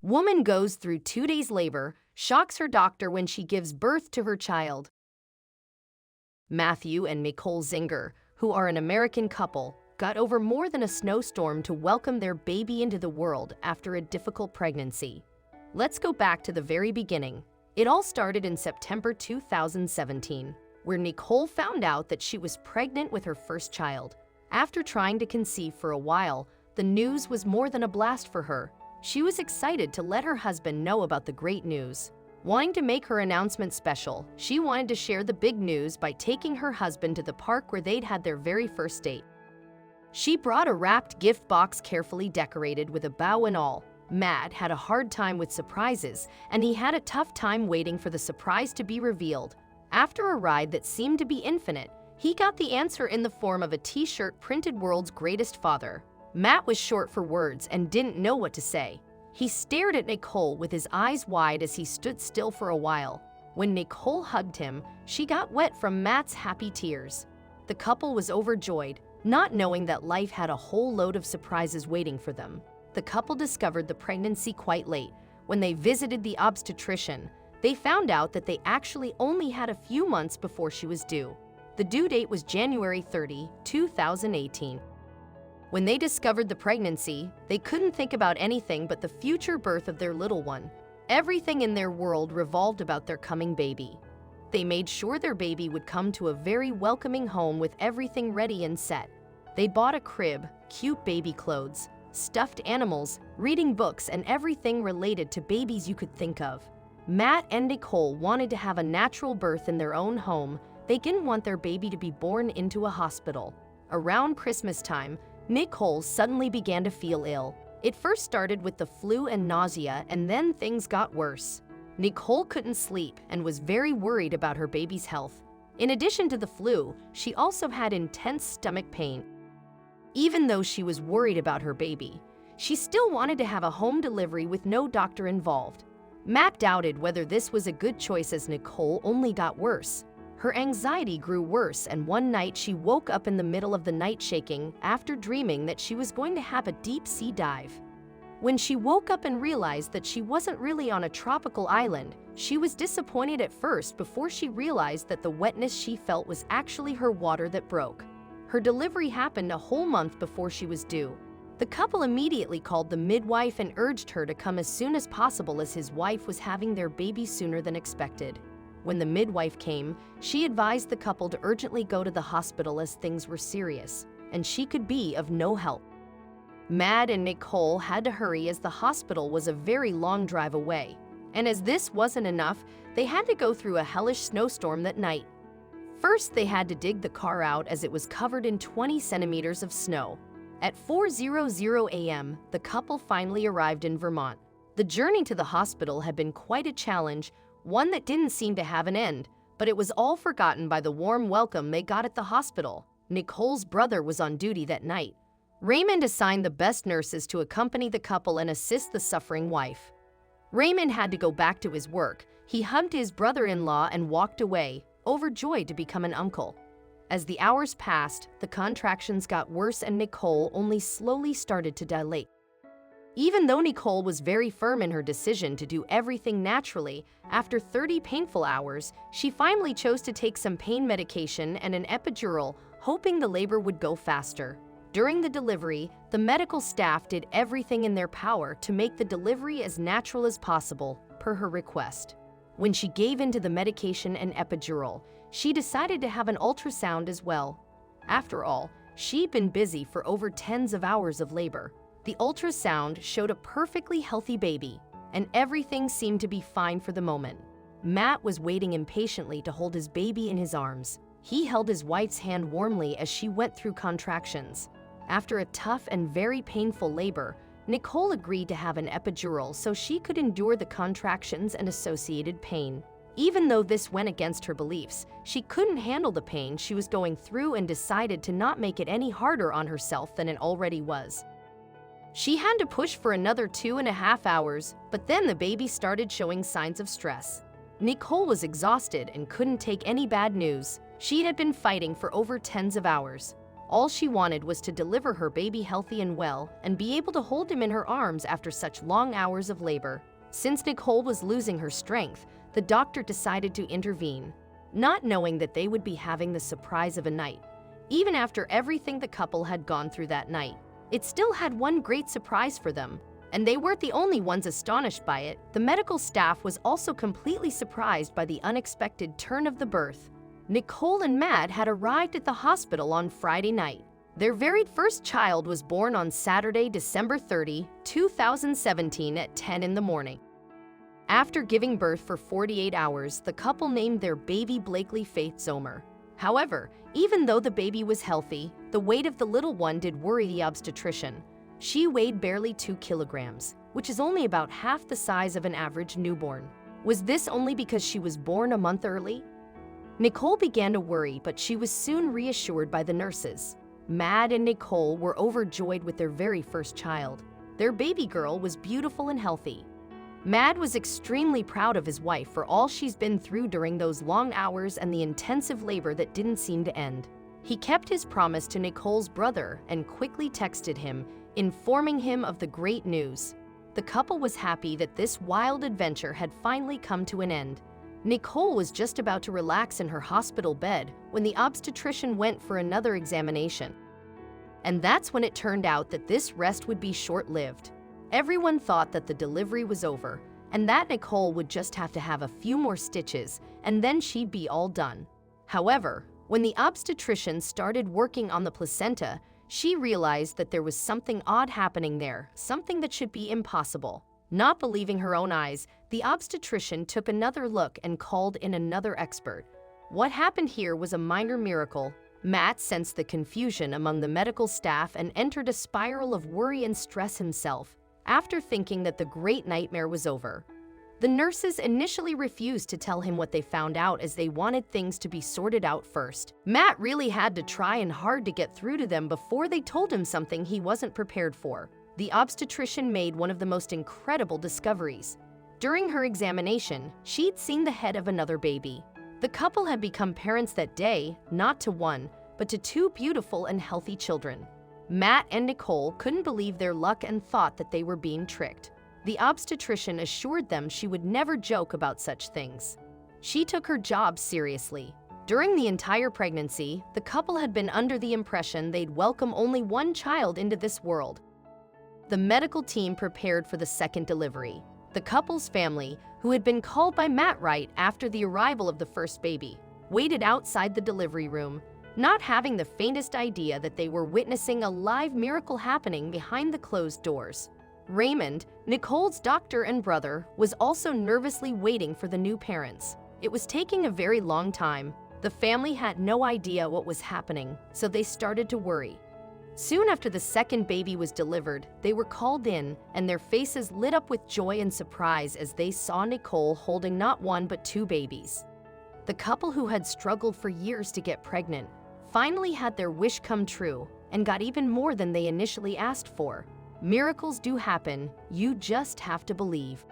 Woman goes through 2 days labor, shocks her doctor when she gives birth to her child. Matthew and Nicole Zsinger, who are an American couple, got over more than a snowstorm to welcome their baby into the world after a difficult pregnancy. Let's go back to the very beginning. It all started in September 2017, where Nicole found out that she was pregnant with her first child. After trying to conceive for a while, the news was more than a blast for her. She was excited to let her husband know about the great news. Wanting to make her announcement special, she wanted to share the big news by taking her husband to the park where they'd had their very first date. She brought a wrapped gift box carefully decorated with a bow and all. Matt had a hard time with surprises, and he had a tough time waiting for the surprise to be revealed. After a ride that seemed to be infinite, he got the answer in the form of a t-shirt printed "World's Greatest Father." Matt was short for words and didn't know what to say. He stared at Nicole with his eyes wide as he stood still for a while. When Nicole hugged him, she got wet from Matt's happy tears. The couple was overjoyed, not knowing that life had a whole load of surprises waiting for them. The couple discovered the pregnancy quite late. When they visited the obstetrician, they found out that they actually only had a few months before she was due. The due date was January 30, 2018. When they discovered the pregnancy, they couldn't think about anything but the future birth of their little one. Everything in their world revolved about their coming baby. They made sure their baby would come to a very welcoming home with everything ready and set. They bought a crib, cute baby clothes, stuffed animals, reading books, and everything related to babies you could think of. Matt and Nicole wanted to have a natural birth in their own home. They didn't want their baby to be born into a hospital. Around Christmas time, Nicole suddenly began to feel ill. It first started with the flu and nausea, and then things got worse. Nicole couldn't sleep and was very worried about her baby's health. In addition to the flu, she also had intense stomach pain. Even though she was worried about her baby, she still wanted to have a home delivery with no doctor involved. Matt doubted whether this was a good choice as Nicole only got worse. Her anxiety grew worse, and one night she woke up in the middle of the night shaking after dreaming that she was going to have a deep-sea dive. When she woke up and realized that she wasn't really on a tropical island, she was disappointed at first before she realized that the wetness she felt was actually her water that broke. Her delivery happened a whole month before she was due. The couple immediately called the midwife and urged her to come as soon as possible as his wife was having their baby sooner than expected. When the midwife came, she advised the couple to urgently go to the hospital as things were serious, and she could be of no help. Matt and Nicole had to hurry as the hospital was a very long drive away. And as this wasn't enough, they had to go through a hellish snowstorm that night. First, they had to dig the car out as it was covered in 20 centimeters of snow. At 4:00 a.m., the couple finally arrived in Vermont. The journey to the hospital had been quite a challenge, one that didn't seem to have an end, but it was all forgotten by the warm welcome they got at the hospital. Nicole's brother was on duty that night. Raymond assigned the best nurses to accompany the couple and assist the suffering wife. Raymond had to go back to his work. He hugged his brother-in-law and walked away, overjoyed to become an uncle. As the hours passed, the contractions got worse and Nicole only slowly started to dilate. Even though Nicole was very firm in her decision to do everything naturally, after 30 painful hours, she finally chose to take some pain medication and an epidural, hoping the labor would go faster. During the delivery, the medical staff did everything in their power to make the delivery as natural as possible, per her request. When she gave in to the medication and epidural, she decided to have an ultrasound as well. After all, she'd been busy for over tens of hours of labor. The ultrasound showed a perfectly healthy baby, and everything seemed to be fine for the moment. Matt was waiting impatiently to hold his baby in his arms. He held his wife's hand warmly as she went through contractions. After a tough and very painful labor, Nicole agreed to have an epidural so she could endure the contractions and associated pain. Even though this went against her beliefs, she couldn't handle the pain she was going through and decided to not make it any harder on herself than it already was. She had to push for another 2.5 hours, but then the baby started showing signs of stress. Nicole was exhausted and couldn't take any bad news. She had been fighting for over tens of hours. All she wanted was to deliver her baby healthy and well and be able to hold him in her arms after such long hours of labor. Since Nicole was losing her strength, the doctor decided to intervene, not knowing that they would be having the surprise of a night. Even after everything the couple had gone through that night, it still had one great surprise for them. And they weren't the only ones astonished by it. The medical staff was also completely surprised by the unexpected turn of the birth. Nicole and Matt had arrived at the hospital on Friday night. Their very first child was born on Saturday, December 30, 2017 at 10 in the morning. After giving birth for 48 hours, the couple named their baby Blakely Faith Zomer. However, even though the baby was healthy, the weight of the little one did worry the obstetrician. She weighed barely 2 kilograms, which is only about half the size of an average newborn. Was this only because she was born a month early? Nicole began to worry, but she was soon reassured by the nurses. Matt and Nicole were overjoyed with their very first child. Their baby girl was beautiful and healthy. Matt was extremely proud of his wife for all she's been through during those long hours and the intensive labor that didn't seem to end. He kept his promise to Nicole's brother and quickly texted him, informing him of the great news. The couple was happy that this wild adventure had finally come to an end. Nicole was just about to relax in her hospital bed when the obstetrician went for another examination. And that's when it turned out that this rest would be short-lived. Everyone thought that the delivery was over and that Nicole would just have to have a few more stitches and then she'd be all done. However, when the obstetrician started working on the placenta, she realized that there was something odd happening there, something that should be impossible. Not believing her own eyes, the obstetrician took another look and called in another expert. What happened here was a minor miracle. Matt sensed the confusion among the medical staff and entered a spiral of worry and stress himself, after thinking that the great nightmare was over. The nurses initially refused to tell him what they found out as they wanted things to be sorted out first. Matt really had to try and hard to get through to them before they told him something he wasn't prepared for. The obstetrician made one of the most incredible discoveries. During her examination, she'd seen the head of another baby. The couple had become parents that day, not to one, but to 2 beautiful and healthy children. Matt and Nicole couldn't believe their luck and thought that they were being tricked. The obstetrician assured them she would never joke about such things. She took her job seriously. During the entire pregnancy, the couple had been under the impression they'd welcome only one child into this world. The medical team prepared for the second delivery. The couple's family, who had been called by Matt right after the arrival of the first baby, waited outside the delivery room, not having the faintest idea that they were witnessing a live miracle happening behind the closed doors. Raymond, Nicole's doctor and brother, was also nervously waiting for the new parents. It was taking a very long time. The family had no idea what was happening, so they started to worry. Soon after the second baby was delivered, they were called in, and their faces lit up with joy and surprise as they saw Nicole holding not 1 but 2 babies. The couple who had struggled for years to get pregnant finally had their wish come true and got even more than they initially asked for. Miracles do happen, you just have to believe.